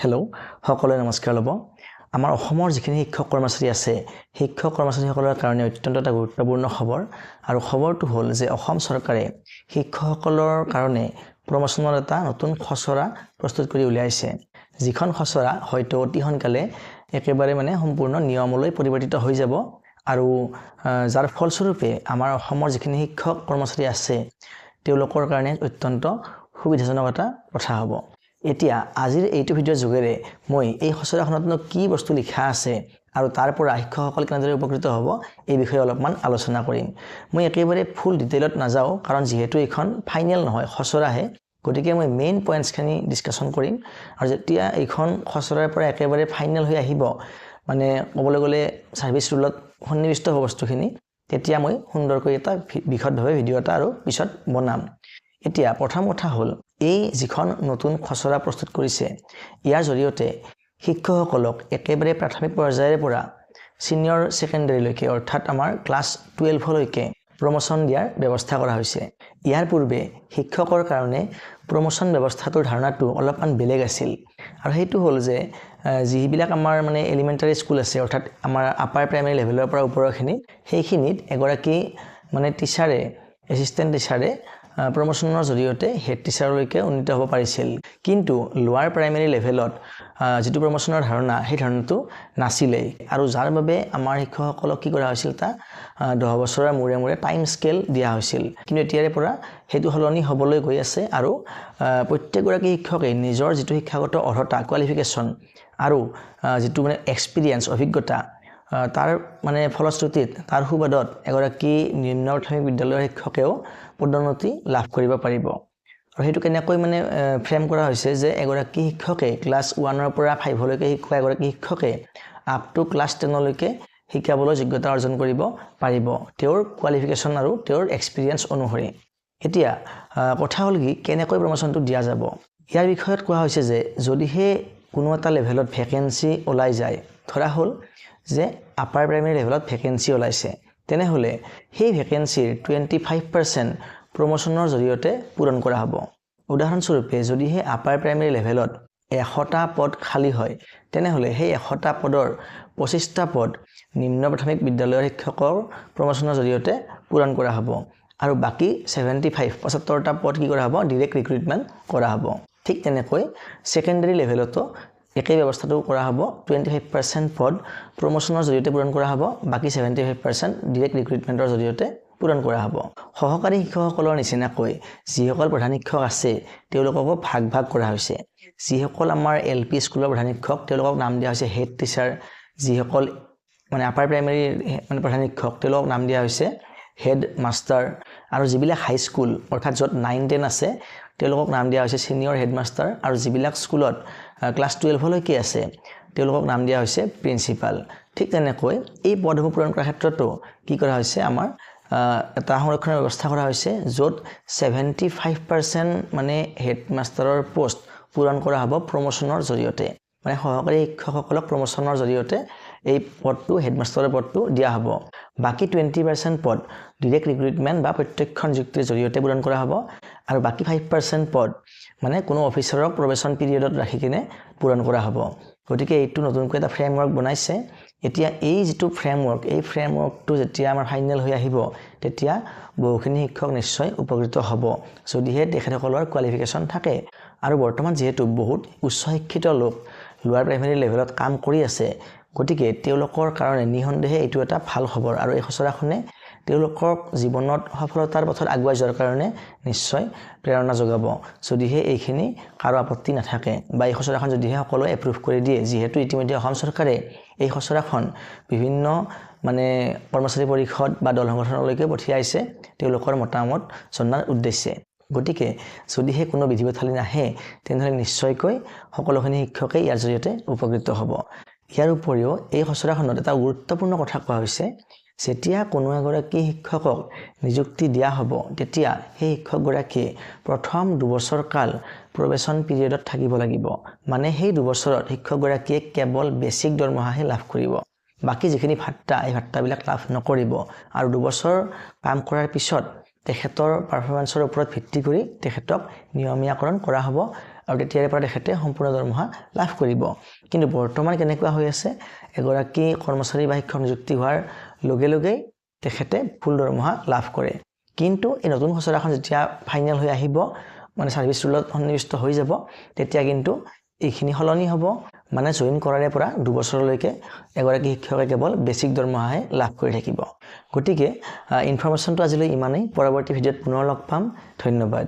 hello' সকলোৱে নমস্কাৰ ল'ব আমাৰ অসমৰ যিখিনি শিক্ষক কৰ্মচাৰী আছে শিক্ষক কৰ্মচাৰীসকলৰ কাৰণে অত্যন্ত এটা গুৰুত্বপূৰ্ণ খবৰ আৰু খবৰটো হ'ল যে অসম চৰকাৰে শিক্ষকসকলৰ কাৰণে প্ৰমোচনৰ এটা নতুন খচৰা প্ৰস্তুত কৰি উলিয়াইছে যিখন খচৰা হয়তো অতি সোনকালে একেবাৰে সম্পূৰ্ণ নিয়মলৈ পৰিৱৰ্তিত হৈ যাব আৰু যাৰ ফলস্বৰূপে আমাৰ অসমৰ যিখিনি শিক্ষক কৰ্মচাৰী আছে তেওঁলোকৰ কাৰণে অত্যন্ত সুবিধাজনক এটা কথা হ'ব এতিয়া আজিৰ এইটো ভিডিঅ'ৰ যোগেৰে মই এই খচৰাখনত কি বস্তু লিখা আছে আৰু তাৰ পৰা শিক্ষকসকল কেনেদৰে উপকৃত হ'ব এই বিষয়ে অলপমান আলোচনা কৰিম মই একেবাৰে ফুল ডিটেইলত নাযাওঁ কাৰণ যিহেতু এইখন ফাইনেল নহয় খচৰাহে গতিকে মই মেইন পইণ্টছখিনি ডিসকাশন কৰিম আৰু যেতিয়া এইখন খচৰাৰ পৰা একেবাৰে ফাইনেল হৈ আহিব ক'বলৈ গ'লে সাৰ্ভিস ৰুলত সন্নিবিষ্ট হ'ব বস্তুখিনি তেতিয়া মই সুন্দৰকৈ এটা বিশদভাৱে ভিডিঅ' এটা আৰু পিছত বনাম এতিয়া প্ৰথম কথা হ'ল এই যিখন নতুন খচৰা প্ৰস্তুত কৰিছে ইয়াৰ জৰিয়তে শিক্ষকসকলক একেবাৰে প্ৰাথমিক পৰ্যায়ৰ পৰা সিনিয়ৰ সেকেন্ডাৰীলৈকে অৰ্থাৎ আমাৰ ক্লাছ 12 লৈকে প্ৰমোচন দিয়াৰ ব্যৱস্থা কৰা হৈছে ইয়াৰ পূৰ্বে শিক্ষকৰ কাৰণে প্ৰমোচন ব্যৱস্থাটোৰ ধাৰণাটো অলপমান বেলেগ আছিল আৰু সেইটো হ'ল যে যিবিলাক আমাৰ এলিমেন্টাৰী স্কুল আছে অৰ্থাৎ আমাৰ আপাৰ প্ৰাইমাৰী লেভেলৰ পৰা ওপৰৰখিনি সেইখিনিত এগৰাকী টিচাৰে এসিস্ট্যান্ট টিচাৰে প্ৰমোচনৰ জৰিয়তে হেড টিচাৰলৈকে উন্নীত হ'ব পাৰিছিল কিন্তু লোৱাৰ প্ৰাইমাৰী লেভেলত যেটো প্ৰমোচনৰ ধাৰণা সেই ধাৰণাটো নাছিলে আৰু যাৰ বাবে আমাৰ শিক্ষকসকলক কি কৰা হৈছিল তা 10 বছৰৰ মূৰে মূৰে টাইম স্কেল দিয়া হৈছিল কিন্তু এতিয়াৰে পৰা হেতু হলনি হ'বলৈ গৈ আছে আৰু প্ৰত্যেকগৰাকী শিক্ষকে নিজৰ যেটো শিক্ষাগত অৰ্হতা কোৱালিফিকেশন আৰু যেটো এক্সপেৰিয়েন্স অভিজ্ঞতা তাৰ ফলশ্ৰুতিত তাৰ সুবাদত এগৰাকী নিম্ন প্ৰাথমিক বিদ্যালয়ৰ শিক্ষকেও পদোন্নতি লাভ কৰিব পাৰিব আৰু হেতু কেনেকৈ ফ্ৰেম কৰা হৈছে যে এগৰাকী শিক্ষকে ক্লাছ 1 ৰ পৰা 5 লৈকে শিক্ষক এগৰাকী শিক্ষকে আপ টু ক্লাছ 10 লৈকে শিকাবলৈ যোগ্যতা অৰ্জন কৰিব পাৰিব তেওঁৰ কোৱালিফিকেশন আৰু তেওঁৰ এক্সপেৰিয়েন্স অনুসৰি এতিয়া কথা হ'ল কি কেনেকৈ প্ৰমোচনটো দিয়া যাব ইয়াৰ বিষয়ত কোৱা হৈছে যে যদিহে কোনো এটা লেভেলত ভ্যাকেন্সি ওলাই যায় ধৰা হ'ল যে আপাৰ প্ৰাইমাৰী লেভেলত ভ্যাকেন্সি ওলাইছে তেনেহলে সেই ভ্যাকেন্সিৰ 25% প্ৰমোচনৰ জৰিয়তে পূৰণ কৰা হ'ব উদাহৰণস্বৰূপে যদিহে আপাৰ প্ৰাইমাৰী লেভেলত 100টা পদ খালী হয় তেনেহলে সেই 100টা পদৰ 25টা পদ নিম্ন প্ৰাথমিক বিদ্যালয়ৰ শিক্ষকৰ প্ৰমোচনৰ জৰিয়তে পূৰণ কৰা হ'ব আৰু বাকি 75টা পদ কি কৰা হ'ব ডাইৰেক্ট ৰিক্ৰুটমেন্ট কৰা হ'ব ঠিক তেনেকৈ সেকেন্ডাৰী লেভেলতো একেই ব্যৱস্থাটো কৰা হ'ব 25% পদ প্ৰমোচনৰ জৰিয়তে পূৰণ কৰা হ'ব বাকি 75% ডাইৰেক্ট ৰিক্ৰুটমেন্টৰ জৰিয়তে পূৰণ কৰা হ'ব সহকাৰী শিক্ষকসকলৰ নিচিনাকৈ যিসকল প্ৰধান শিক্ষক আছে তেওঁলোককো ভাগ কৰা হৈছে যিসকল আমাৰ এলপি স্কুলৰ প্ৰধান শিক্ষক তেওঁলোকক নাম দিয়া হৈছে হেড টিচাৰ যিসকল আপাৰ প্ৰাইমাৰী প্ৰধান শিক্ষক তেওঁলোকক নাম দিয়া হৈছে হেড মাষ্টাৰ আৰু যিবিলাক হাই স্কুল অৰ্থাৎ যত 9-10 আছে তেওঁলোকক নাম দিয়া হৈছে সিনিয়ৰ হেডমাষ্টাৰ আৰু যিবিলাক স্কুলত ক্লাছ 12 লৈকে আছে তেওঁলোকক নাম দিয়া হৈছে প্ৰিন্সিপাল ঠিক তেনেকৈ এই পদসমূহ পূৰণ কৰাৰ ক্ষেত্ৰতো কি কৰা হৈছে আমাৰ এটা সংৰক্ষণৰ ব্যৱস্থা কৰা হৈছে যত 75% হেডমাষ্টাৰৰ পোষ্ট পূৰণ কৰা হ'ব প্ৰমোচনৰ জৰিয়তে সহকাৰী শিক্ষকসকলক প্ৰমোচনৰ জৰিয়তে এই পদটো হেডমাষ্টাৰৰ পদটো দিয়া হ'ব বাকি 20% পদ ডাইৰেক্ট ৰিক্ৰুটমেন্ট বা প্ৰত্যক্ষ নিযুক্তিৰ জৰিয়তে পূৰণ কৰা হ'ব আৰু বাকি 5% পদ কোনো অফিচাৰক প্ৰবেশন পিৰিয়ডত ৰাখি কিনে পূৰণ কৰা হ'ব গতিকে এইটো নতুনকৈ এটা ফ্ৰেমৱৰ্ক বনাইছে এতিয়া এই যেটো ফ্ৰেমৱৰ্ক এই ফ্ৰেমৱৰ্কটো যেতিয়া আমাৰ ফাইনেল হৈ আহিব তেতিয়া বহুখিনি শিক্ষক নিশ্চয় উপকৃত হ'ব যদিহে তেখেতসকলৰ কোৱালিফিকেশন থাকে আৰু বৰ্তমান যেহেতু বহুত উচ্চ শিক্ষিত লোক লোৱাৰ প্ৰাইমাৰী লেভেলত কাম কৰি আছে গতিকে তেওঁলোকৰ কাৰণে নিহন্দেহে এইটো এটা ভাল খবৰ আৰু এই খচৰাখনে তেওঁলোকৰ জীৱনত সফলতাৰ পথত আগুৱাই যোৱাৰ কাৰণে নিশ্চয় প্ৰেৰণা যোগাব যদিহে এইখিনি কাৰো আপত্তি নাথাকে বা এই খচৰাখন যদিহে সকলোৱে এপ্ৰুভ কৰি দিয়ে যিহেতু ইতিমধ্যে অসম চৰকাৰে এই খচৰাখন বিভিন্ন কৰ্মচাৰী পৰিষদ বা দল সংগঠনলৈকে পঠিয়াইছে তেওঁলোকৰ মতামত জনাৰ উদ্দেশ্যে গতিকে যদিহে কোনো বিধি পথালি নাহে তেনেহলে নিশ্চয়কৈ সকলোখিনি শিক্ষকে ইয়াৰ জৰিয়তে উপকৃত হ'ব ইয়াৰ উপৰিও এই খচৰাখনত এটা গুৰুত্বপূৰ্ণ কথা কোৱা হৈছে যেতিয়া কোনো এগৰাকী শিক্ষকক নিযুক্তি দিয়া হ'ব তেতিয়া সেই শিক্ষকগৰাকীয়ে প্ৰথম 2 বছৰ কাল প্ৰবেশন পিৰিয়ডত থাকিব লাগিব সেই 2 বছৰত শিক্ষকগৰাকীয়ে কেৱল বেসিক দৰমহাহে লাভ কৰিব বাকি যিখিনি ভাত্তা এই ভাত্তাবিলাক লাভ নকৰিব আৰু 2 বছৰ কাম কৰাৰ পিছত তেখেতৰ পাৰফৰমেন্সৰ ওপৰত ভিত্তি কৰি তেখেতক নিয়মীয়াকৰণ কৰা হ'ব আৰু তেতিয়াৰে পৰা তেখেতে সম্পূৰ্ণ দৰমহা লাভ কৰিব কিন্তু বৰ্তমান কেনেকুৱা হৈ আছে এগৰাকী কৰ্মচাৰী বা শিক্ষক নিযুক্তি হোৱাৰ লগে লগেই তেখেতে ফুল দৰমহা লাভ কৰে কিন্তু এই নতুন খচৰাখন যেতিয়া ফাইনেল হৈ আহিব মানে সাৰ্ভিস ৰুলত সন্নিবিষ্ট হৈ যাব তেতিয়া কিন্তু এইখিনি সলনি হ'ব মানে জয়েন কৰাৰে পৰা 2 বছৰলৈকে এগৰাকী শিক্ষকে কেৱল বেসিক দৰমহাহে লাভ কৰি থাকিব গতিকে ইনফৰমেশনটো আজিলৈ ইমানেই পৰৱৰ্তী ভিডিঅ'ত পুনৰ লগ পাম ধন্যবাদ